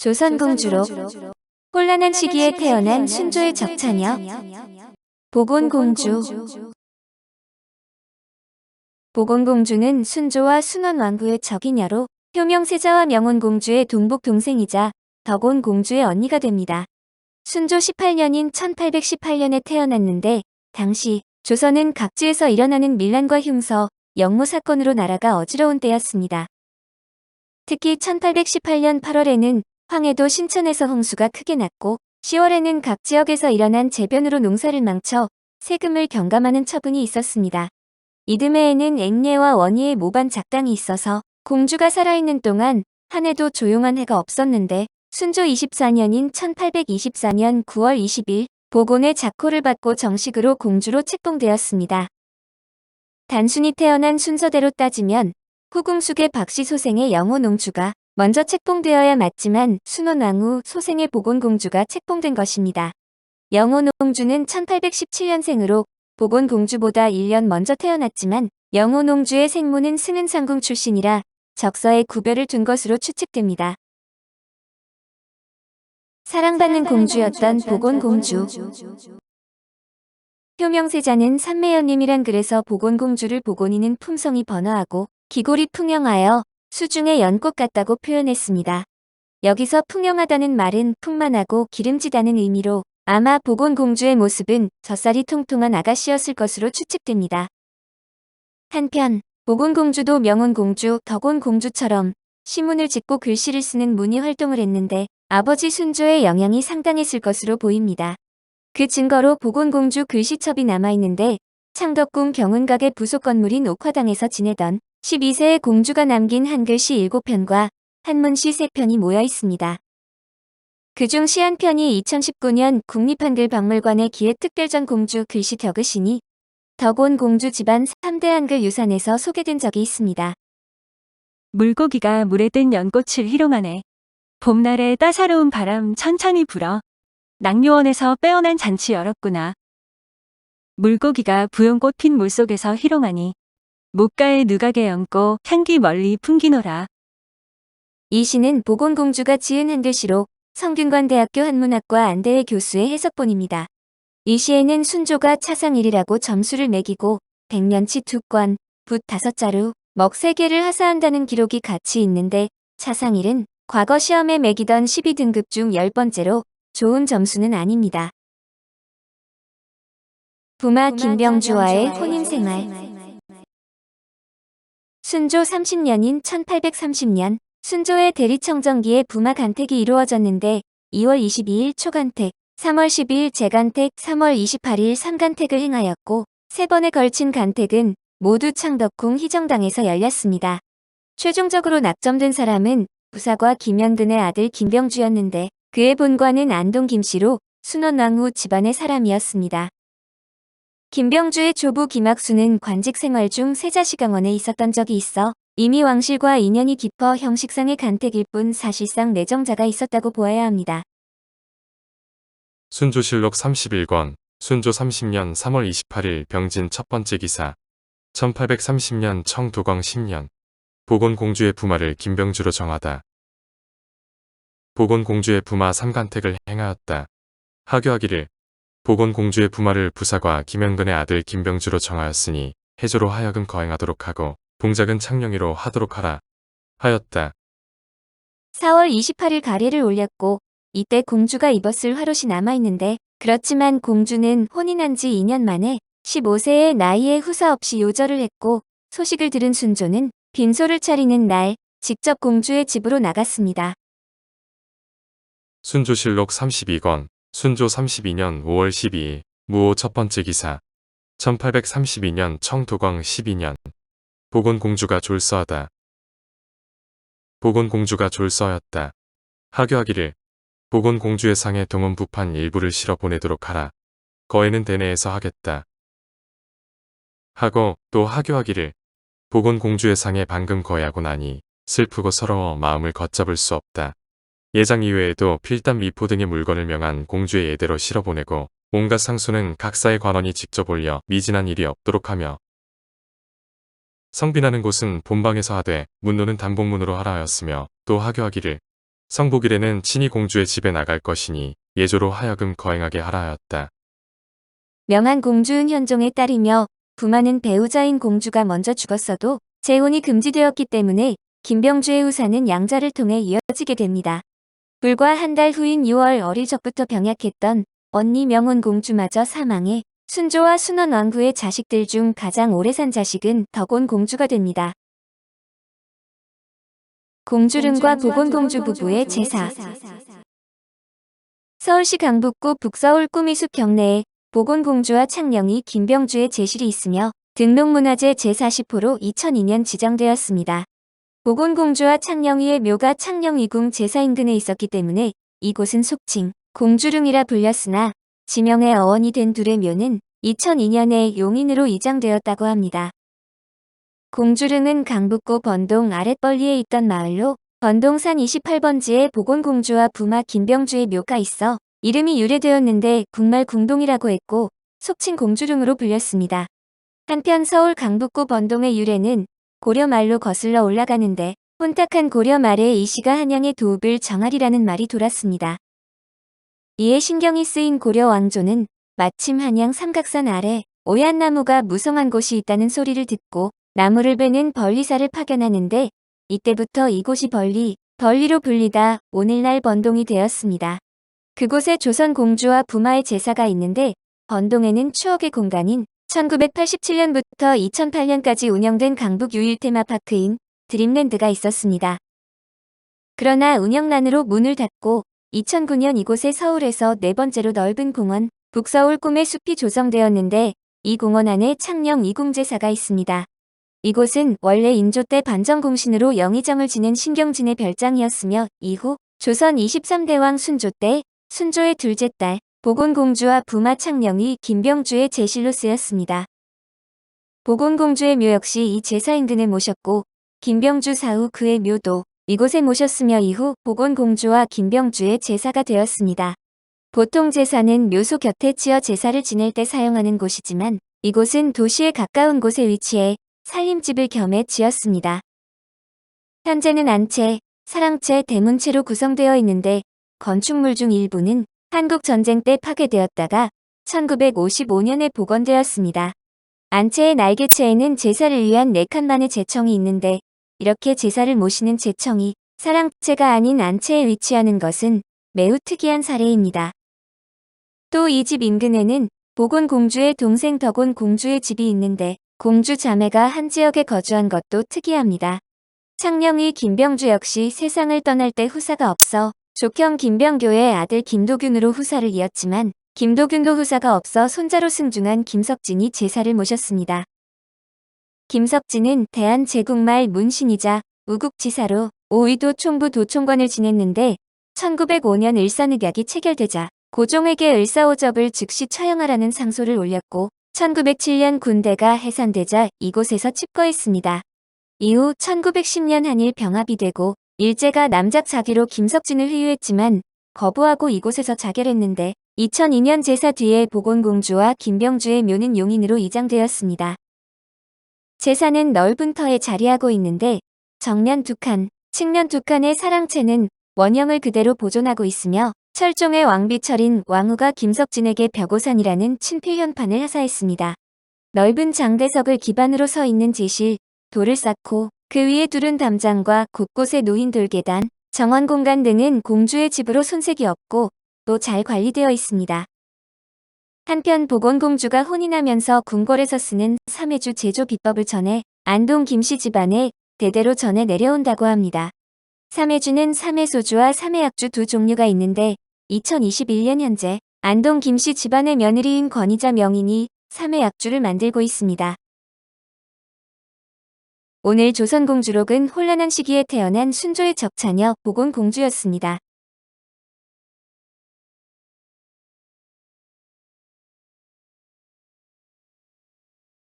조선공주로 혼란한 시기에 태어난 순조의 적자녀 보곤공주. 보곤공주는 순조와 순원왕후의 적이녀로 효명세자와 명온공주의 동복 동생이자 덕온공주의 언니가 됩니다. 순조 18년인 1818년에 태어났는데 당시 조선은 각지에서 일어나는 밀란과 흉서, 역무 사건으로 나라가 어지러운 때였습니다. 특히 1818년 8월에는 황해도 신천에서 홍수가 크게 났고 10월에는 각 지역에서 일어난 재변으로 농사를 망쳐 세금을 경감하는 처분이 있었습니다. 이듬해에는 앵례와 원희의 모반 작당이 있어서 공주가 살아있는 동안 한 해도 조용한 해가 없었는데 순조 24년인 1824년 9월 20일 보곤의 자코를 받고 정식으로 공주로 책봉되었습니다. 단순히 태어난 순서대로 따지면 후궁숙의 박씨 소생의 영호농주가 먼저 책봉되어야 맞지만 순원왕후 소생의 보곤공주가 책봉된 것입니다. 영호농주는 1817년생으로 보곤공주보다 1년 먼저 태어났지만 영호농주의 생모는 승은상궁 출신이라 적서에 구별을 둔 것으로 추측됩니다. 사랑받는 공주였던 보곤공주. 효명세자는 삼매연님이란 글에서 보곤공주를 보곤이는 품성이 번화하고 기골이 풍영하여 수중의 연꽃 같다고 표현했습니다. 여기서 풍영하다는 말은 풍만하고 기름지다는 의미로 아마 보곤공주의 모습은 젖살이 통통한 아가씨였을 것으로 추측됩니다. 한편 보곤공주도 명온공주, 덕온공주처럼 시문을 짓고 글씨를 쓰는 문의 활동을 했는데 아버지 순조의 영향이 상당했을 것으로 보입니다. 그 증거로 보곤공주 글씨첩이 남아있는데 창덕궁 경운각의 부속 건물인 옥화당에서 지내던 12세의 공주가 남긴 한글시 7편과 한문시 3편이 모여 있습니다. 그중 시 한 편이 2019년 국립한글박물관의 기획특별전 공주 글씨 격으시니 덕온공주 집안 3대 한글 유산에서 소개된 적이 있습니다. 물고기가 물에 뜬 연꽃을 희롱하네. 봄날에 따사로운 바람 천천히 불어. 낙류원에서 빼어난 잔치 열었구나. 물고기가 부용꽃 핀 물속에서 희롱하니 목가에 누각에 얹고 향기 멀리 풍기노라. 이 시는 보곤공주가 지은 한글시로 성균관대학교 한문학과 안대회 교수의 해석본입니다. 이 시에는 순조가 차상 1이라고 점수를 매기고 백년치 2권, 붓 5자루, 먹 3개를 하사한다는 기록이 같이 있는데 차상 1은 과거 시험에 매기던 12등급 중 10번째로 좋은 점수는 아닙니다. 부마 김병주와의 혼인생활. 순조 30년인 1830년 순조의 대리청정기에 부마 간택이 이루어졌는데 2월 22일 초간택, 3월 12일 재간택, 3월 28일 삼간택을 행하였고 3번에 걸친 간택은 모두 창덕궁 희정당에서 열렸습니다. 최종적으로 낙점된 사람은 부사과 김연근의 아들 김병주였는데 그의 본관은 안동 김씨로 순원왕후 집안의 사람이었습니다. 김병주의 조부 김학수는 관직 생활 중 세자시강원에 있었던 적이 있어 이미 왕실과 인연이 깊어 형식상의 간택일 뿐 사실상 내정자가 있었다고 보아야 합니다. 순조실록 31권, 순조 30년 3월 28일 병진 첫 번째 기사, 1830년 청도광 10년, 보곤공주의 부마를 김병주로 정하다. 보곤공주의 부마 3간택을 행하였다. 하교하기를 보곤공주의 부마를 부사과 김연근의 아들 김병주로 정하였으니 해조로 하여금 거행하도록 하고 동작은 창령이로 하도록 하라 하였다. 4월 28일 가례를 올렸고 이때 공주가 입었을 화롯이 남아있는데 그렇지만 공주는 혼인한 지 2년 만에 15세의 나이에 후사 없이 요절을 했고 소식을 들은 순조는 빈소를 차리는 날 직접 공주의 집으로 나갔습니다. 순조실록 32권, 순조 32년 5월 12일 무호 첫 번째 기사, 1832년 청도광 12년, 보곤공주가 졸서하다. 보곤공주가 졸서하였다. 하교하기를 보곤공주의 상에 동원부판 일부를 실어 보내도록 하라. 거에는 대내에서 하겠다. 하고 또 하교하기를 보곤공주의 상에 방금 거해하고 나니 슬프고 서러워 마음을 걷잡을 수 없다. 예장 이외에도 필담 미포 등의 물건을 명한 공주의 예대로 실어 보내고 온갖 상수는 각사의 관원이 직접 올려 미진한 일이 없도록 하며 성빈하는 곳은 본방에서 하되 문노는 단복문으로 하라 하였으며 또 하교하기를 성복일에는 친히 공주의 집에 나갈 것이니 예조로 하여금 거행하게 하라 하였다. 명한 공주 은현종에 따르며 부마는 배우자인 공주가 먼저 죽었어도 재혼이 금지되었기 때문에 김병주의 후사는 양자를 통해 이어지게 됩니다. 불과 한 달 후인 6월 어릴 적부터 병약했던 언니 명운 공주마저 사망해 순조와 순원 왕후의 자식들 중 가장 오래 산 자식은 덕온 공주가 됩니다. 공주릉과 보건공주 부부의 제사. 서울시 강북구 북서울 꾸미숲 경내에 보건공주와 창령이 김병주의 제실이 있으며 등록문화재 제40호로 2002년 지정되었습니다. 보건공주와 창령이의 묘가 창령이궁 제사 인근에 있었기 때문에 이곳은 속칭 공주릉이라 불렸으나 지명의 어원이 된 둘의 묘는 2002년에 용인으로 이장되었다고 합니다. 공주릉은 강북구 번동 아랫벌리에 있던 마을로 번동산 28번지에 보건공주와 부마 김병주의 묘가 있어 이름이 유래되었는데 국말 궁동이라고 했고 속칭 공주릉으로 불렸습니다. 한편 서울 강북구 번동의 유래는 고려말로 거슬러 올라가는데 혼탁한 고려말에 이 시가 한양의 도읍을 정하리라는 말이 돌았습니다. 이에 신경이 쓰인 고려 왕조는 마침 한양 삼각산 아래 오얏나무가 무성한 곳이 있다는 소리를 듣고 나무를 베는 벌리사를 파견하는데 이때부터 이곳이 벌리로 불리다 오늘날 번동이 되었습니다. 그곳에 조선 공주와 부마의 제사가 있는데 번동에는 추억의 공간인 1987년부터 2008년까지 운영된 강북 유일 테마파크인 드림랜드가 있었습니다. 그러나 운영난으로 문을 닫고 2009년 이곳에 서울에서 네 번째로 넓은 공원 북서울 꿈의 숲이 조성되었는데 이 공원 안에 창령 이궁제사가 있습니다. 이곳은 원래 인조 때 반정공신으로 영의정을 지낸 신경진의 별장이었으며 이후 조선 23대왕 순조 때 순조의 둘째 딸 보건공주와 부마 창령이 김병주의 제실로 쓰였습니다. 보건공주의 묘 역시 이 제사 인근에 모셨고 김병주 사후 그의 묘도 이곳에 모셨으며 이후 보건공주와 김병주의 제사가 되었습니다. 보통 제사는 묘소 곁에 지어 제사를 지낼 때 사용하는 곳이지만 이곳은 도시에 가까운 곳에 위치해 살림집을 겸해 지었습니다. 현재는 안채, 사랑채, 대문채로 구성되어 있는데 건축물 중 일부는 한국전쟁 때 파괴되었다가 1955년에 복원되었습니다. 안채의 날개채에는 제사를 위한 4칸만의 제청이 있는데 이렇게 제사를 모시는 제청이 사랑채가 아닌 안채에 위치하는 것은 매우 특이한 사례입니다. 또 이 집 인근에는 보건공주의 동생 덕온공주의 집이 있는데 공주 자매가 한 지역에 거주한 것도 특이합니다. 창령이 김병주 역시 세상을 떠날 때 후사가 없어 족형 김병교의 아들 김도균으로 후사를 이었지만 김도균도 후사가 없어 손자로 승중한 김석진이 제사를 모셨습니다. 김석진은 대한제국말 문신이자 우국지사로 오의도 총부 도총관을 지냈는데 1905년 을사늑약이 체결되자 고종에게 을사오접을 즉시 처형하라는 상소를 올렸고 1907년 군대가 해산되자 이곳에서 칩거했습니다. 이후 1910년 한일 병합이 되고 일제가 남작 자기로 김석진을 회유했지만 거부하고 이곳에서 자결했는데 2002년 제사 뒤에 보건공주와 김병주의 묘는 용인으로 이장되었습니다. 제사는 넓은 터에 자리하고 있는데 정면 2칸, 측면 2칸의 사랑채는 원형을 그대로 보존하고 있으며 철종의 왕비철인 왕후가 김석진에게 벽오산이라는 친필현판을 하사했습니다. 넓은 장대석을 기반으로 서 있는 제실, 돌을 쌓고 그 위에 두른 담장과 곳곳에 놓인 돌계단, 정원 공간 등은 공주의 집으로 손색이 없고 또 잘 관리되어 있습니다. 한편 보건공주가 혼인하면서 궁궐에서 쓰는 삼해주 제조 비법을 전해 안동 김씨 집안에 대대로 전해 내려온다고 합니다. 삼해주는 삼해소주와 삼해약주 두 종류가 있는데 2021년 현재 안동 김씨 집안의 며느리인 권희자 명인이 삼해약주를 만들고 있습니다. 오늘 조선공주록은 혼란한 시기에 태어난 순조의 적자녀 보건공주였습니다.